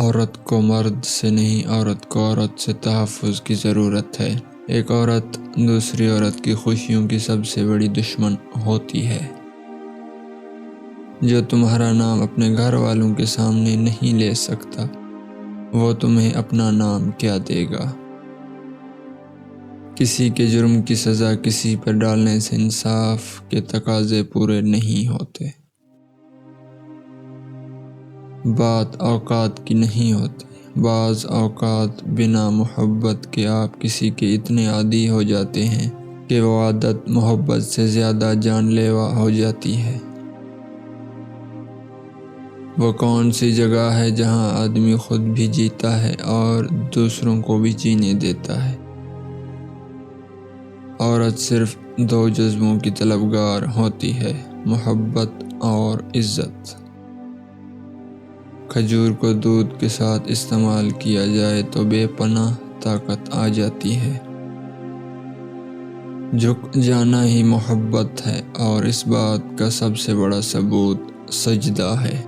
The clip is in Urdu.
عورت کو مرد سے نہیں، عورت کو عورت سے تحفظ کی ضرورت ہے۔ ایک عورت دوسری عورت کی خوشیوں کی سب سے بڑی دشمن ہوتی ہے۔ جو تمہارا نام اپنے گھر والوں کے سامنے نہیں لے سکتا، وہ تمہیں اپنا نام کیا دے گا؟ کسی کے جرم کی سزا کسی پر ڈالنے سے انصاف کے تقاضے پورے نہیں ہوتے۔ بات اوقات کی نہیں ہوتی۔ بعض اوقات بنا محبت کے آپ کسی کے اتنے عادی ہو جاتے ہیں کہ وہ عادت محبت سے زیادہ جان لیوا ہو جاتی ہے۔ وہ کون سی جگہ ہے جہاں آدمی خود بھی جیتا ہے اور دوسروں کو بھی جینے دیتا ہے؟ عورت صرف دو جذبوں کی طلبگار ہوتی ہے، محبت اور عزت۔ کھجور کو دودھ کے ساتھ استعمال کیا جائے تو بے پناہ طاقت آ جاتی ہے۔ جھک جانا ہی محبت ہے، اور اس بات کا سب سے بڑا ثبوت سجدہ ہے۔